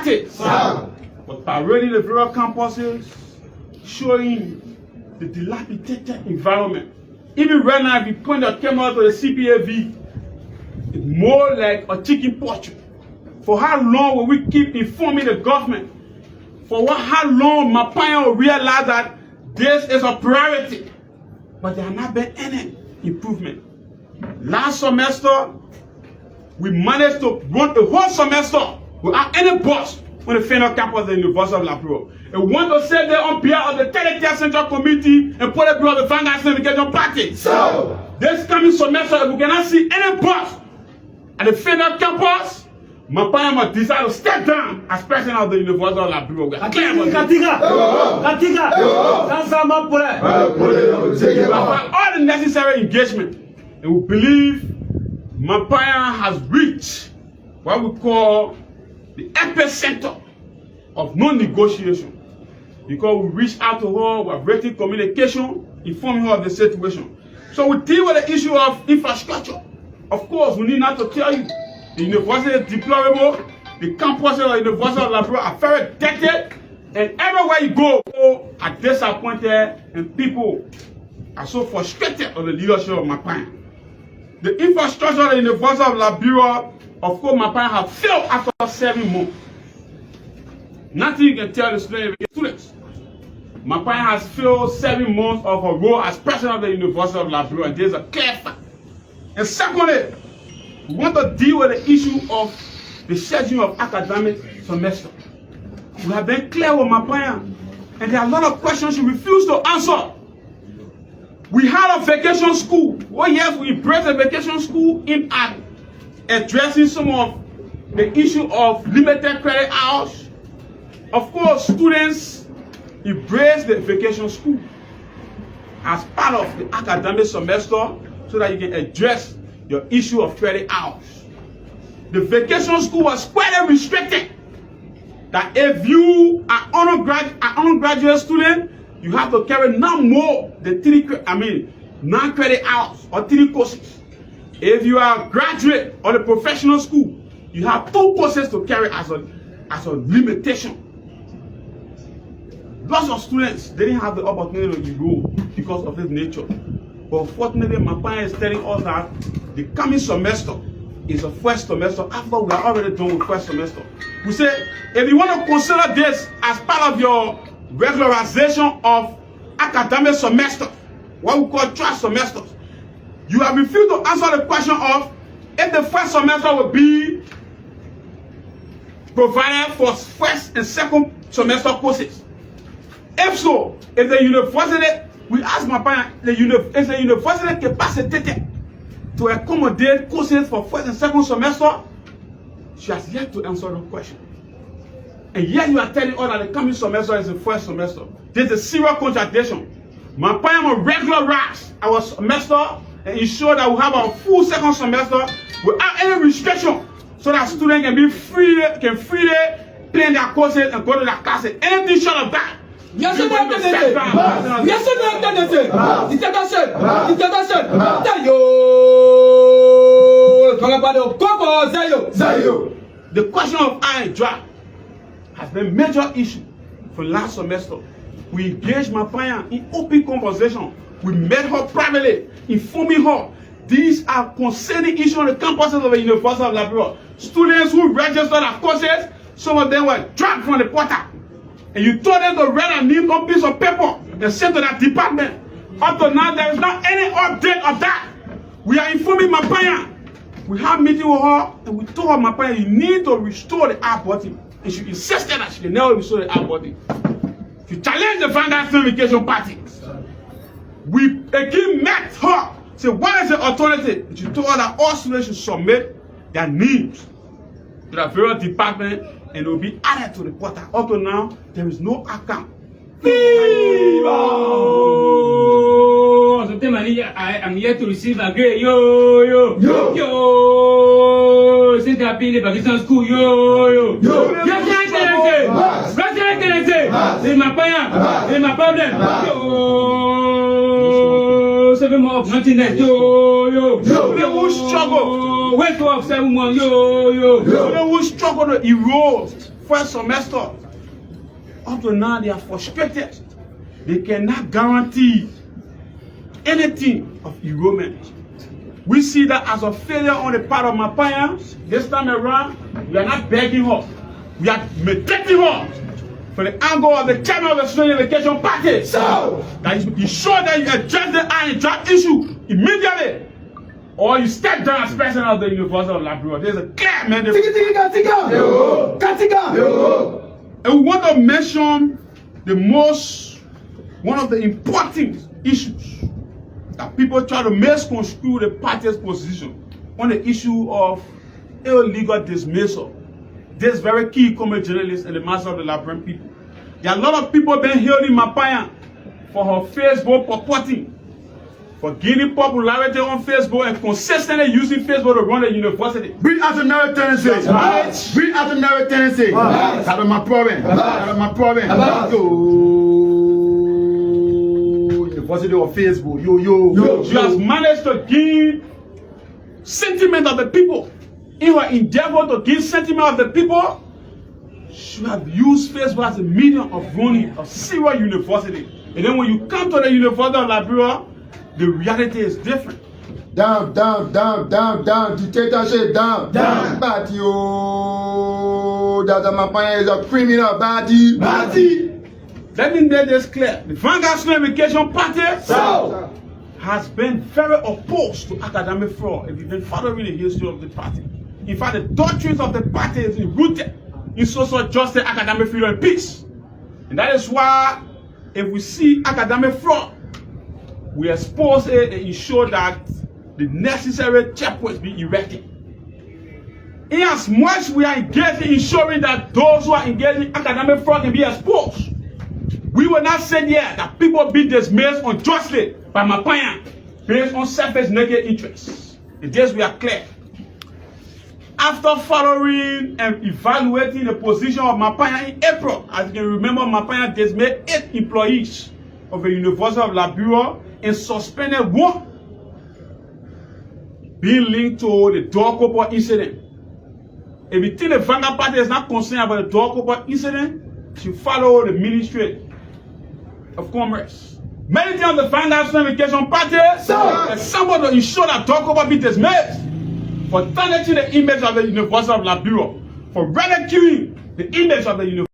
party. But parading the various campuses, showing the dilapidated environment. Even right now, if you point your camera to the CPAV, it's more like a chicken portrait. For how long will we keep informing the government? How long Mapaya will realize that this is a priority? But there has not been any improvement. Last semester, we managed to run a whole semester without any bus on the final campus of the University of Liberia. And we want to say there on behalf of the 33rd Central Committee and Politburo of the Vanguard Syndication Party. So, this coming semester, if we cannot see any bus at the final campus, Mapaya must decide to step down as president of the University of Liberia. We are clear about all the necessary engagement, and we believe Mapaya has reached what we call the epicenter of non-negotiation. Because we reached out to her, we have written communication, informing her of the situation. So we deal with the issue of infrastructure. Of course, we need not to tell you, the university is deplorable, the campuses of the University of Liberia are very dated, and everywhere you go, are disappointed, and people are so frustrated of the leadership of Mapaya. The infrastructure of the University of Liberia, of course, Mapaya have failed after 7 months. Nothing you can tell the students. Mapaya has failed 7 months of her role as president of the University of Liberia, and there's a clear fact. And secondly, we want to deal with the issue of the scheduling of academic semester. We have been clear with Mapaya, and there are a lot of questions she refused to answer. We had a vacation school. Oh yes, we embraced a vacation school in addressing some of the issue of limited credit hours. Of course, students embrace the vacation school as part of the academic semester so that you can address your issue of credit hours. The vacation school was quite restricted. That if you are undergraduate student, you have to carry not more than 9 credit hours or 3 courses. If you are a graduate or a professional school, you have 2 courses to carry as a limitation. Lots of students, they didn't have the opportunity to enroll because of this nature. But unfortunately, Mapaya is telling us that the coming semester is a first semester after we are already done with first semester. We say, if you want to consider this as part of your regularization of academic semester, what we call trial semesters, you have refused to answer the question of if the first semester will be provided for first and second semester courses. If so, if the university, we ask Mapaya, is the university capacitated to accommodate courses for first and second semester? She has yet to answer the question. And yet you are telling us that the coming semester is the first semester. There's a serious contradiction. Mapaya will regularize our semester and ensure that we have our full second semester without any restriction, so that students can freely plan their courses and go to their classes. Anything short of that. Yes, the question of iron draft has been a major issue for last semester. We engaged Mapaya in open conversation. We met her privately, informing her these are concerning issues on the campuses of the University of Liberia. Students who registered their courses, some of them were dropped from the portal. And you told them to write a name on a piece of paper and send to that department. Up to now, there is not any update of that. We are informing Mapaya. We have a meeting with her, and we told her, Mapaya, you need to restore the R body. And she insisted that she can never restore the R body. She challenged the Vanguard Syndication Party. We again met her. Said, what is the alternative? And she told her that all students should submit their names to the various department, and it will be added to the portal. Up to now, there is no account. Viva! I am here to receive a grade. Yo. Since I've been in the vacation school, yo. C'est ma pain, c'est ma problème. Yo, 7 months of nothingness. Yo. Who struggle? Wait for 7 months. Yo. Who struggle to erode first semester. Up to now, they are frustrated. They cannot guarantee anything of enrollment. We see that as a failure on the part of my parents. This time around, we are not begging her. We are meditating her for the angle of the chairman of the student education party. So that you ensure that you address the unjust issue immediately, or you step down as president of the University of Liberia. There's a clear mandate. And we want to mention one of the important issues that people try to misconstrue the party's position on the issue of illegal dismissal. This very key common journalist in the mass of the Liberian people. There are a lot of people been hailing Mapaya for her Facebook purporting, for gaining popularity on Facebook and consistently using Facebook to run the university. Bring out the narrow tendency. Right. Bring out the narrow tendency. Out of my problem. Out of my problem. University of Facebook. Yo. She has managed to gain sentiment of the people. In her endeavor to gain sentiment of the people, she have used Facebook as a medium of running a serious university. And then when you come to the University of Liberia, the reality is different. Down. Dictatorship, down. But yo, that Mapaya is a criminal, body. Let me make this clear. The Vanguard Student Education Party has been very opposed to academic fraud. If you've been following the history of the party. In fact, the doctrines of the party is rooted in social justice, academic freedom, and peace. And that is why, if we see academic fraud, we expose it and ensure that the necessary checkpoints be erected. In as much we are engaged in ensuring that those who are engaged in academic fraud can be exposed, we will not say here that people be dismissed unjustly by Mapaya based on selfish naked interests. In this we are clear. After following and evaluating the position of Mapaya in April, as you can remember, Mapaya dismissed 8 employees of the University of Liberia and suspended 1 being linked to the Dorkopo incident. If you think the Vanguard Party is not concerned about the Dorkopo incident, she follow the Ministry of Commerce. Many things the Vanguard Student Education Party is somebody to ensure that Dorkopo be dismissed for tarnishing the image of the University of Liberia, for ridiculing the image of the University.